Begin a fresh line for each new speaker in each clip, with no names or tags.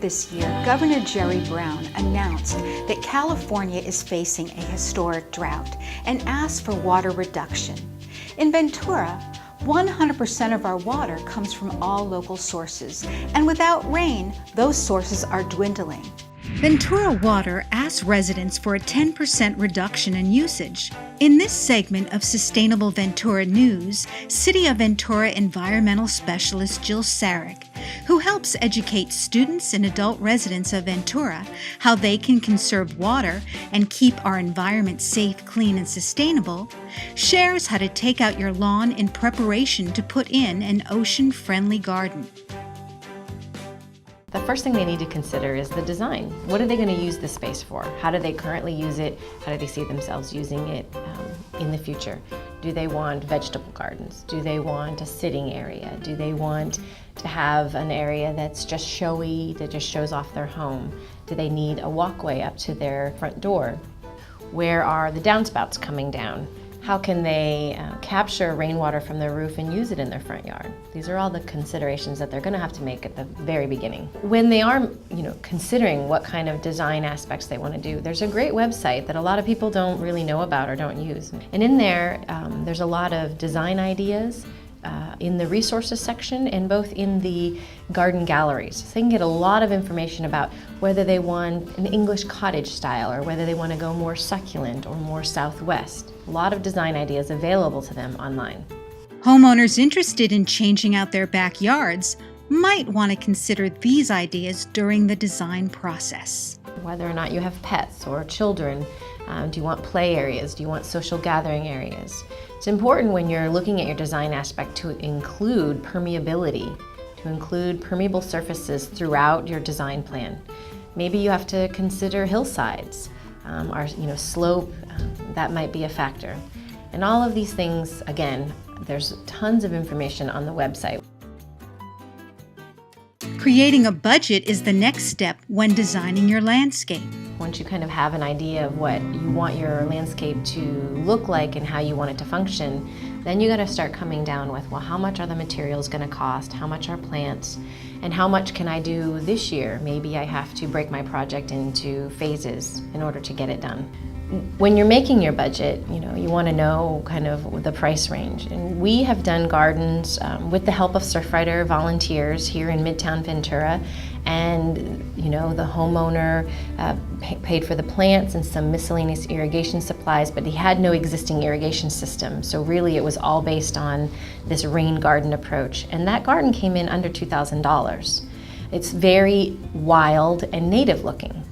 this year, Governor Jerry Brown announced that California is facing a historic drought and asked for water reduction. In Ventura, 100% of our water comes from all local sources, and without rain, those sources are dwindling. Ventura Water asked residents for a 10% reduction in usage. In this segment of Sustainable Ventura News, City of Ventura environmental specialist Jill Sarick, who helps educate students and adult residents of Ventura how they can conserve water and keep our environment safe, clean, and sustainable, shares how to take out your lawn in preparation to put in an ocean-friendly garden.
The first thing they need to consider is the design. What are they going to use the space for? How do they currently use it? How do they see themselves using it in the future? Do they want vegetable gardens? Do they want a sitting area? Do they want to have an area that's just showy, that just shows off their home? Do they need a walkway up to their front door? Where are the downspouts coming down? How can they capture rainwater from their roof and use it in their front yard? These are all the considerations that they're going to have to make at the very beginning. When they are, considering what kind of design aspects they want to do, there's a great website that a lot of people don't really know about or don't use. And in there, there's a lot of design ideas in the resources section and both in the garden galleries. So they can get a lot of information about whether they want an English cottage style or whether they want to go more succulent or more southwest. A lot of design ideas available to them online.
Homeowners interested in changing out their backyards might want to consider these ideas during the design process.
Whether or not you have pets or children, do you want play areas? Do you want social gathering areas? It's important when you're looking at your design aspect to include permeability, to include permeable surfaces throughout your design plan. Maybe you have to consider hillsides, or slope, that might be a factor. And all of these things, again, there's tons of information on the website.
Creating a budget is the next step when designing your landscape.
Once you kind of have an idea of what you want your landscape to look like and how you want it to function, then you got to start coming down with, well, how much are the materials going to cost? How much are plants? And how much can I do this year? Maybe I have to break my project into phases in order to get it done. When you're making your budget, you want to know kind of the price range. And we have done gardens with the help of Surfrider volunteers here in Midtown Ventura. And the homeowner paid for the plants and some miscellaneous irrigation supplies, but he had no existing irrigation system. So really it was all based on this rain garden approach. And that garden came in under $2,000. It's very wild and native looking.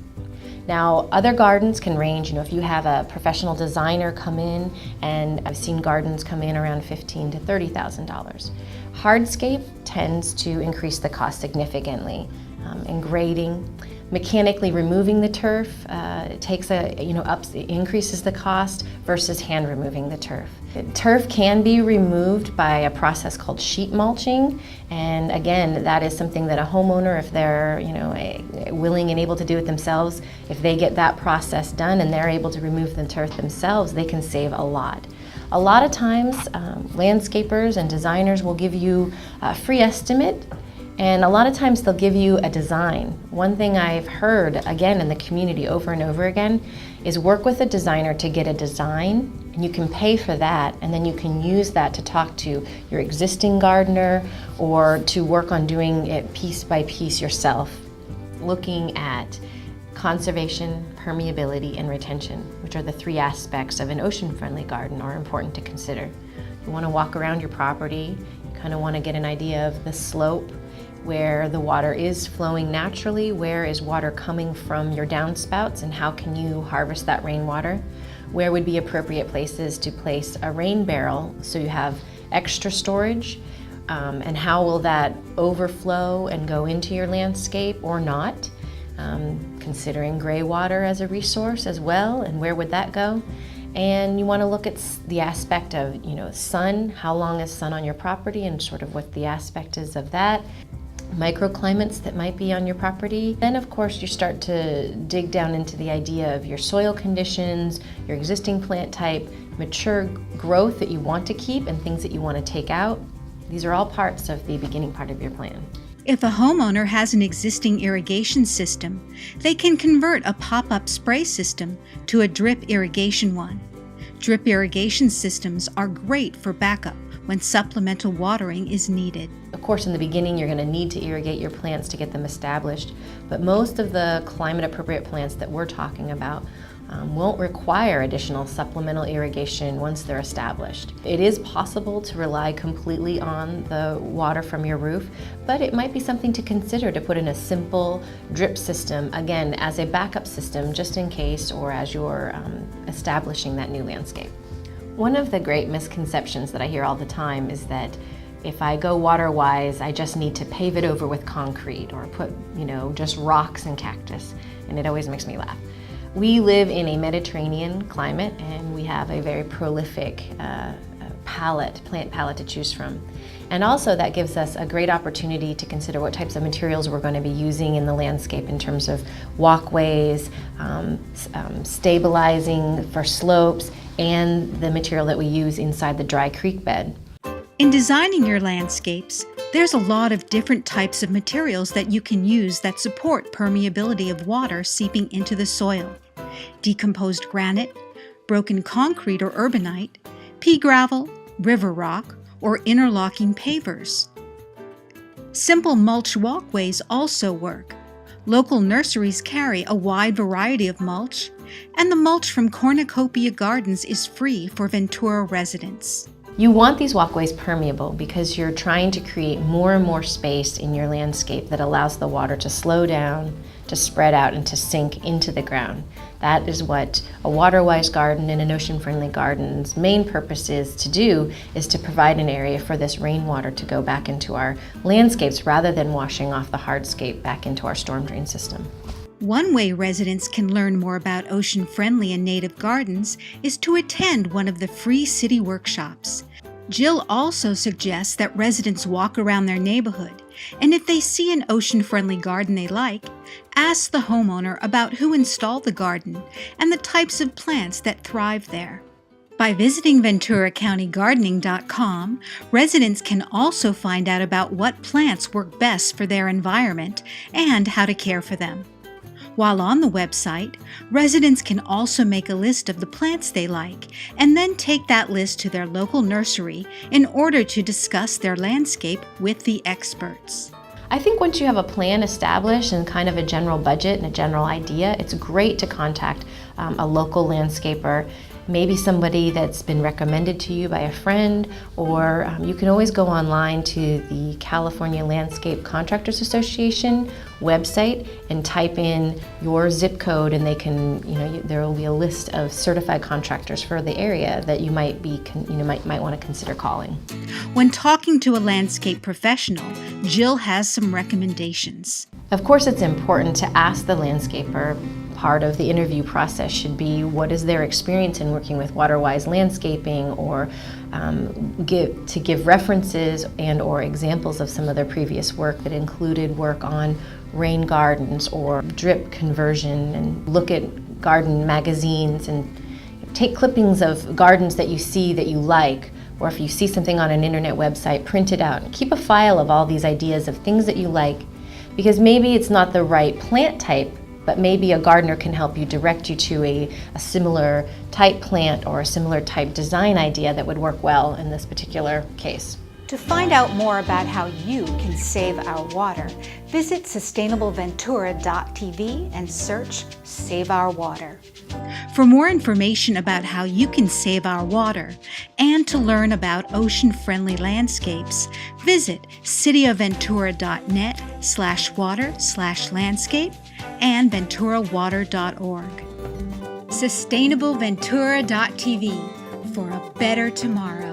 Now, other gardens can range, if you have a professional designer come in, and I've seen gardens come in around $15,000 to $30,000. Hardscape tends to increase the cost significantly. And grading, mechanically removing the turf increases the cost versus hand removing the turf. Turf can be removed by a process called sheet mulching, and again, that is something that a homeowner, if they're willing and able to do it themselves, if they get that process done and they're able to remove the turf themselves, they can save a lot. A lot of times, landscapers and designers will give you a free estimate. And a lot of times they'll give you a design. One thing I've heard, again, in the community over and over again, is work with a designer to get a design, and you can pay for that, and then you can use that to talk to your existing gardener or to work on doing it piece by piece yourself. Looking at conservation, permeability, and retention, which are the three aspects of an ocean-friendly garden, are important to consider. You want to walk around your property, you kind of want to get an idea of the slope, where the water is flowing naturally, where is water coming from your downspouts, and how can you harvest that rainwater? Where would be appropriate places to place a rain barrel so you have extra storage? And how will that overflow and go into your landscape or not? Considering gray water as a resource as well, and where would that go? And you want to look at the aspect of, sun, how long is sun on your property and sort of what the aspect is of that. Microclimates that might be on your property. Then of course you start to dig down into the idea of your soil conditions, your existing plant type, mature growth that you want to keep and things that you want to take out. These are all parts of the beginning part of your plan.
If a homeowner has an existing irrigation system, they can convert a pop-up spray system to a drip irrigation one. Drip irrigation systems are great for backup when supplemental watering is needed.
Of course, in the beginning, you're going to need to irrigate your plants to get them established, but most of the climate-appropriate plants that we're talking about won't require additional supplemental irrigation once they're established. It is possible to rely completely on the water from your roof, but it might be something to consider to put in a simple drip system, again, as a backup system just in case or as you're establishing that new landscape. One of the great misconceptions that I hear all the time is that if I go water-wise, I just need to pave it over with concrete or put, just rocks and cactus, and it always makes me laugh. We live in a Mediterranean climate and we have a very prolific plant palette to choose from. And also that gives us a great opportunity to consider what types of materials we're going to be using in the landscape in terms of walkways, stabilizing for slopes, and the material that we use inside the dry creek bed.
In designing your landscapes, there's a lot of different types of materials that you can use that support permeability of water seeping into the soil. Decomposed granite, broken concrete or urbanite, pea gravel, river rock, or interlocking pavers. Simple mulch walkways also work. Local nurseries carry a wide variety of mulch, and the mulch from Cornucopia Gardens is free for Ventura residents.
You want these walkways permeable because you're trying to create more and more space in your landscape that allows the water to slow down, to spread out, and to sink into the ground. That is what a water-wise garden and an ocean-friendly garden's main purpose is to provide an area for this rainwater to go back into our landscapes rather than washing off the hardscape back into our storm drain system.
One way residents can learn more about ocean-friendly and native gardens is to attend one of the free city workshops. Jill also suggests that residents walk around their neighborhood, and if they see an ocean-friendly garden they like, ask the homeowner about who installed the garden and the types of plants that thrive there. By visiting VenturaCountyGardening.com, residents can also find out about what plants work best for their environment and how to care for them. While on the website, residents can also make a list of the plants they like and then take that list to their local nursery in order to discuss their landscape with the experts.
I think once you have a plan established and kind of a general budget and a general idea, it's great to contact a local landscaper, maybe somebody that's been recommended to you by a friend, or you can always go online to the California Landscape Contractors Association website and type in your zip code, and they can, there will be a list of certified contractors for the area that you might want to consider calling.
When talking to a landscape professional, Jill has some recommendations.
Of course, it's important to ask the landscaper. Part of the interview process should be what is their experience in working with water-wise landscaping, or give references and or examples of some of their previous work that included work on rain gardens or drip conversion, and look at garden magazines and take clippings of gardens that you see that you like, or if you see something on an internet website, print it out and keep a file of all these ideas of things that you like, because maybe it's not the right plant type, but maybe a gardener can help you direct you to a similar type plant or a similar type design idea that would work well in this particular case.
To find out more about how you can save our water, visit sustainableventura.tv and search Save Our Water. For more information about how you can save our water and to learn about ocean-friendly landscapes, visit cityofventura.net/water/landscape and venturawater.org. Sustainableventura.tv for a better tomorrow.